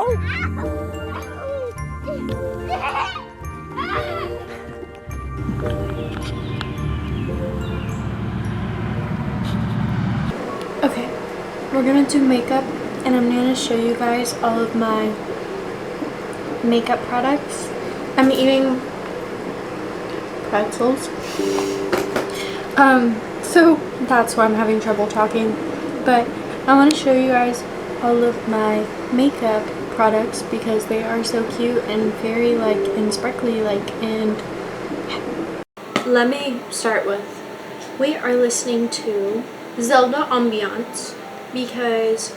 Okay, we're gonna do makeup and I'm gonna show you guys all of my makeup products. I'm eating pretzels. So that's why I'm having trouble talking. But I want to show you guys all of my makeup products because they are so cute and very and sparkly and let me start with, we are listening to Zelda Ambiance because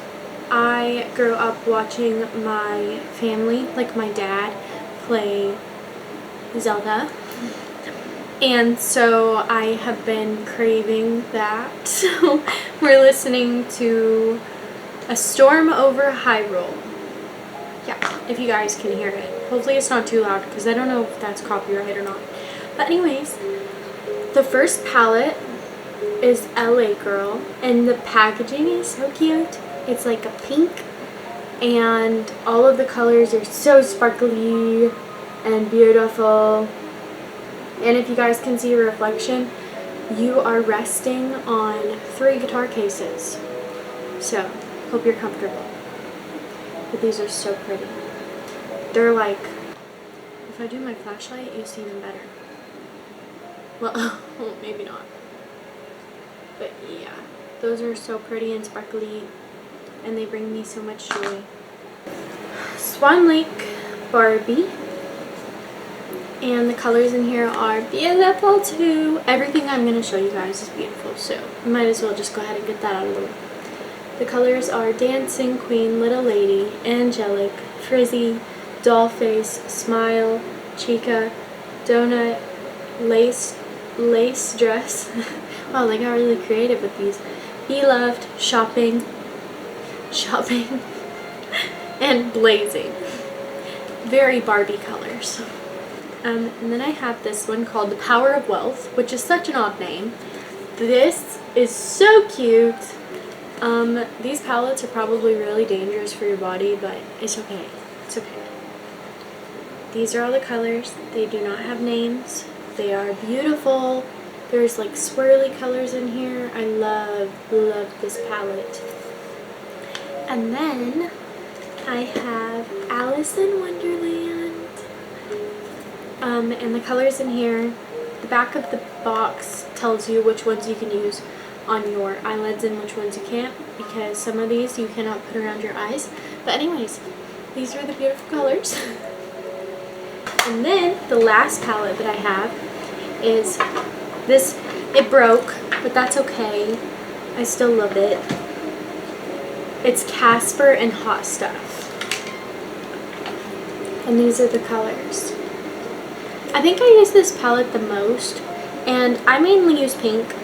I grew up watching my family, like my dad, play Zelda. And so I have been craving that. So we're listening to A Storm Over Hyrule. Yeah, if you guys can hear it. Hopefully it's not too loud because I don't know if that's copyright or not. But anyways, the first palette is LA Girl and the packaging is so cute. It's like a pink and all of the colors are so sparkly and beautiful. And if you guys can see a reflection, you are resting on 3 guitar cases. So, hope you're comfortable. But these are so pretty. They're like, if I do my flashlight, you see them better. Well, maybe not. But yeah, those are so pretty and sparkly, and they bring me so much joy. Swan Lake Barbie. And the colors in here are beautiful too. Everything I'm going to show you guys is beautiful, so I might as well just go ahead and get that out of the way. The colors are Dancing Queen, Little Lady, Angelic, Frizzy, Dollface, Smile, Chica, Donut, Lace Dress. Wow, they got really creative with these. Beloved, Shopping, and Blazing. Very Barbie colors. And then I have this one called The Power of Wealth, which is such an odd name. This is so cute. These palettes are probably really dangerous for your body, but it's okay. It's okay. These are all the colors. They do not have names. They are beautiful. There's like swirly colors in here. I love this palette. And then I have Alice in Wonderland. And the colors in here, the back of the box tells you which ones you can use on your eyelids and which ones you can't, because some of these you cannot put around your eyes. But anyways, these are the beautiful colors. And then the last palette that I have is this. It broke, but that's okay. I still love it. It's Casper and Hot Stuff. And these are the colors. I think I use this palette the most, and I mainly use pink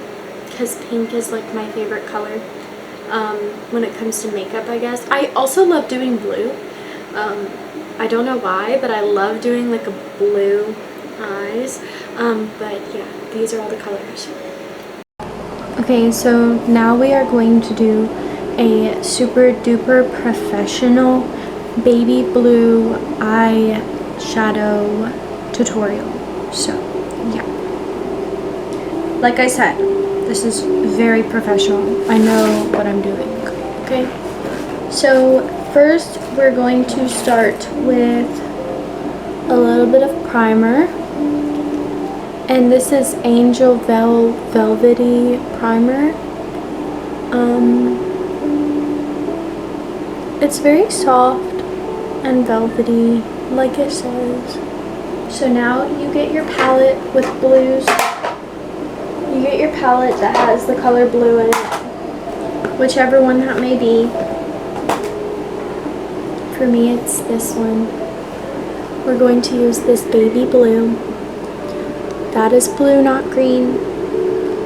because pink is like my favorite color when it comes to makeup, I guess. I also love doing blue. I don't know why, but I love doing like a blue eyes. But yeah, these are all the colors. Okay, so now we are going to do a super duper professional baby blue eyeshadow tutorial. So yeah, like I said, this is very professional. I know what I'm doing. Okay, so first we're going to start with a little bit of primer, and this is Angel Velvety primer. It's very soft and velvety, like it says. So now you get your palette with blues. You get your palette that has the color blue in it, whichever one that may be. For me, it's this one. We're going to use this baby blue. That is blue, not green.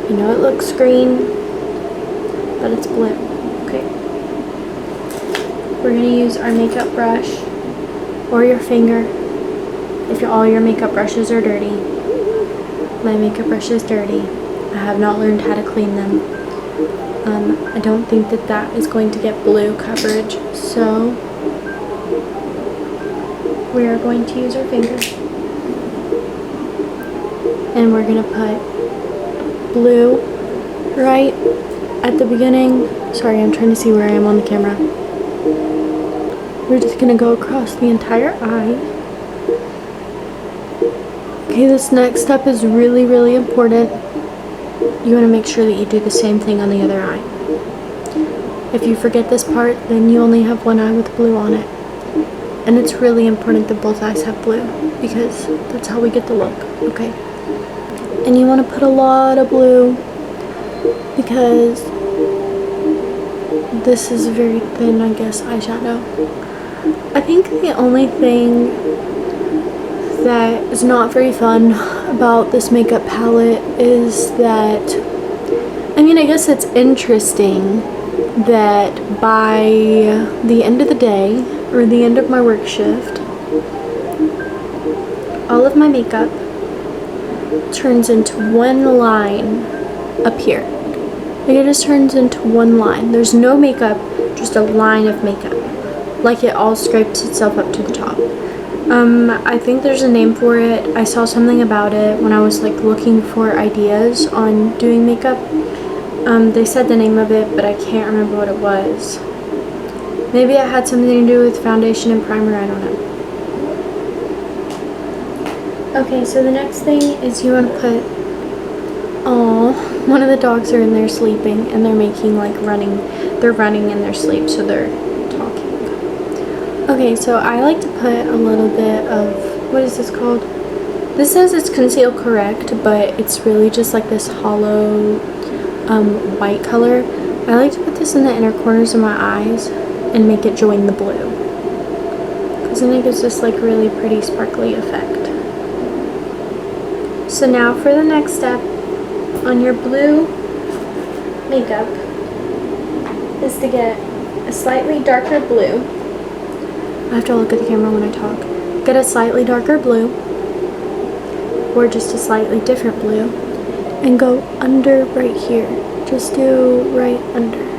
You know it looks green, but it's blue. Okay. We're going to use our makeup brush or your finger if all your makeup brushes are dirty. My makeup brush is dirty. I have not learned how to clean them. I don't think that is going to get blue coverage, so we are going to use our finger. And we're going to put blue right at the beginning. Sorry, I'm trying to see where I am on the camera. We're just going to go across the entire eye. Okay, this next step is really, really important. You want to make sure that you do the same thing on the other eye. If you forget this part, then you only have one eye with blue on it. And it's really important that both eyes have blue, because that's how we get the look, okay? And you want to put a lot of blue, because this is very thin, I guess, eyeshadow. I think the only thing that is not very fun about this makeup palette is that, I mean, I guess it's interesting that by the end of the day, or the end of my work shift, all of my makeup turns into one line up here. Like, it just turns into one line. There's no makeup, just a line of makeup. Like, it all scrapes itself up to the top. I think there's a name for it. I saw something about it when I was like looking for ideas on doing makeup. They said the name of it, but I can't remember what it was. Maybe it had something to do with foundation and primer, I don't know. Okay, so the next thing is you want to put, oh, one of the dogs are in there sleeping, and they're making like they're running in their sleep, so they're talking. Okay, so I like to put a little bit of, what is this called? This says it's Conceal Correct, but it's really just like this hollow white color. I like to put this in the inner corners of my eyes and make it join the blue, because then it gives this like really pretty sparkly effect. So now for the next step on your blue makeup is to get a slightly darker blue. I have to look at the camera when I talk. Get a slightly darker blue, or just a slightly different blue, and go under right here. Just do right under.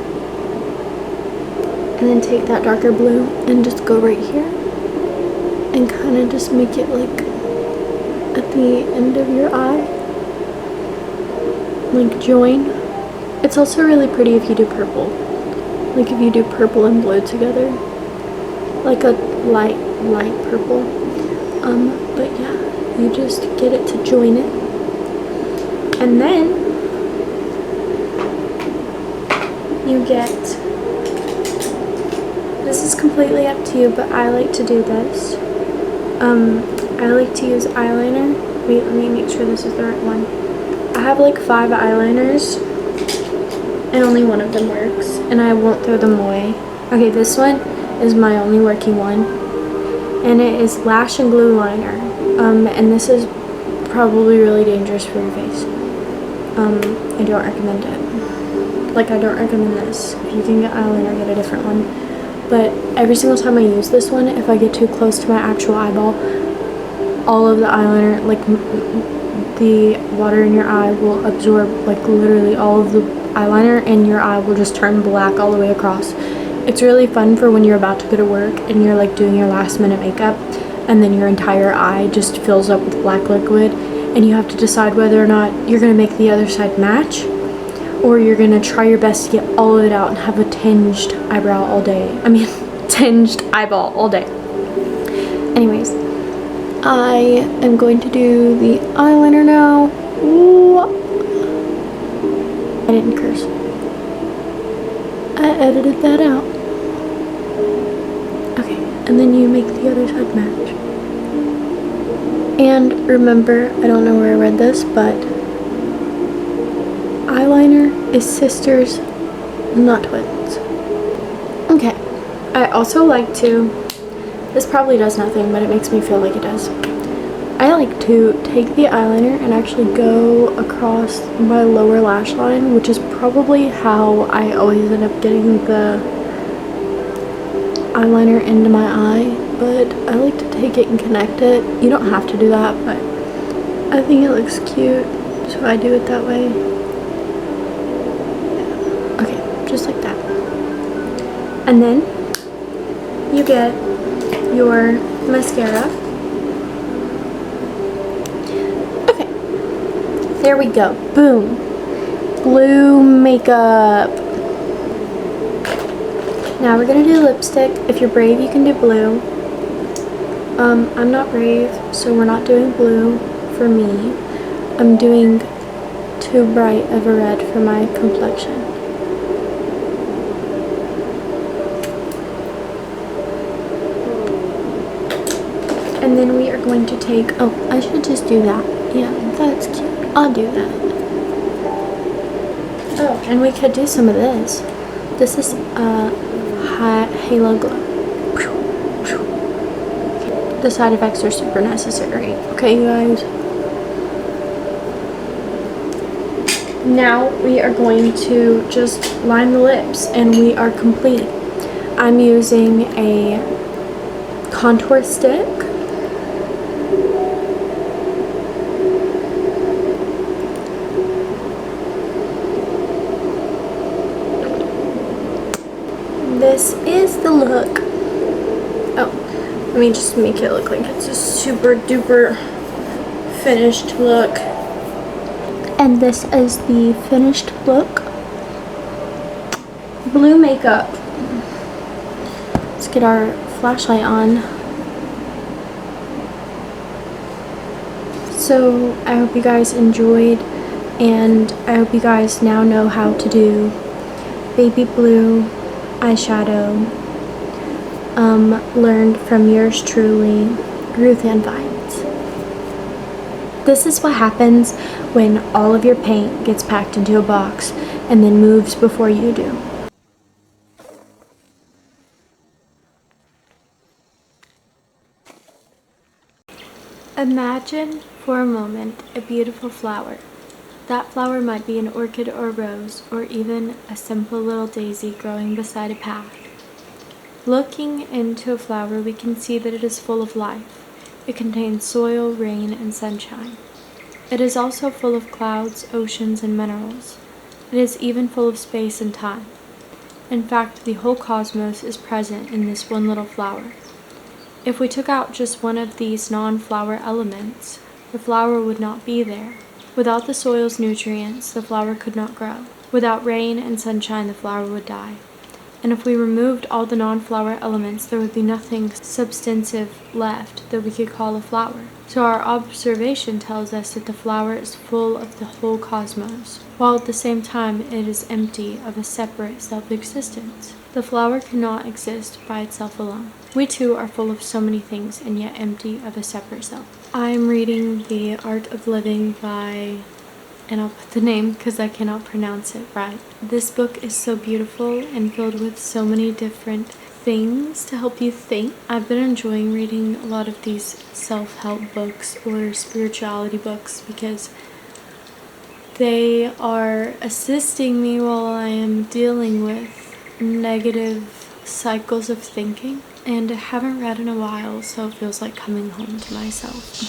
And then take that darker blue and just go right here. And kind of just make it like at the end of your eye. Like join. It's also really pretty if you do purple. Like if you do purple and blue together. Like a light purple. But yeah, you just get it to join it. And then you get, this is completely up to you, but I like to do this. I like to use eyeliner. Wait, let me make sure this is the right one. I have like 5 eyeliners and only one of them works, and I won't throw them away. Okay, this one is my only working one, and it is Lash and Glue Liner. And this is probably really dangerous for your face. I don't recommend it. Like, I don't recommend this. If you can get eyeliner, get a different one. But every single time I use this one, if I get too close to my actual eyeball, all of the eyeliner, like the water in your eye will absorb, like literally all of the eyeliner, and your eye will just turn black all the way across. It's really fun for when you're about to go to work and you're like doing your last minute makeup, and then your entire eye just fills up with black liquid, and you have to decide whether or not you're going to make the other side match, or you're going to try your best to get all of it out and have a tinged eyebrow all day. I mean, tinged eyeball all day. Anyways, I am going to do the eyeliner now. Ooh. I didn't curse. I edited that out. Okay, and then you make the other side match. And remember, I don't know where I read this, but eyeliner is sisters, not twins. Okay, I also like to, this probably does nothing, but it makes me feel like it does. I like to take the eyeliner and actually go across my lower lash line, which is probably how I always end up getting the eyeliner into my eye, but I like to take it and connect it. You don't have to do that, but I think it looks cute, so I do it that way. Okay, just like that. And then you get your mascara. Okay, there we go. Boom. Blue makeup. Now we're gonna do lipstick. If you're brave, you can do blue. I'm not brave, so we're not doing blue for me. I'm doing too bright of a red for my complexion. And then we are going to take, oh, I should just do that. Yeah, that's cute. I'll do that. Oh, and we could do some of this. This is Halo Glow. The side effects are super necessary. Okay, you guys. Now we are going to just line the lips and we are complete. I'm using a contour stick. This is the look. Oh, let me just make it look like it's a super duper finished look. And this is the finished look. Blue makeup. Let's get our flashlight on. So I hope you guys enjoyed, and I hope you guys now know how to do baby blue eyeshadow, learned from yours truly, Ruth Ann Vines. This is what happens when all of your paint gets packed into a box and then moves before you do. Imagine for a moment a beautiful flower. That flower might be an orchid or a rose, or even a simple little daisy growing beside a path. Looking into a flower, we can see that it is full of life. It contains soil, rain, and sunshine. It is also full of clouds, oceans, and minerals. It is even full of space and time. In fact, the whole cosmos is present in this one little flower. If we took out just one of these non-flower elements, the flower would not be there. Without the soil's nutrients, the flower could not grow. Without rain and sunshine, the flower would die. And if we removed all the non-flower elements, there would be nothing substantive left that we could call a flower. So our observation tells us that the flower is full of the whole cosmos, while at the same time it is empty of a separate self-existence. The flower cannot exist by itself alone. We too are full of so many things and yet empty of a separate self. I'm reading The Art of Living by, and I'll put the name because I cannot pronounce it right. This book is so beautiful and filled with so many different things to help you think. I've been enjoying reading a lot of these self-help books or spirituality books because they are assisting me while I am dealing with negative cycles of thinking. And I haven't read in a while, so it feels like coming home to myself.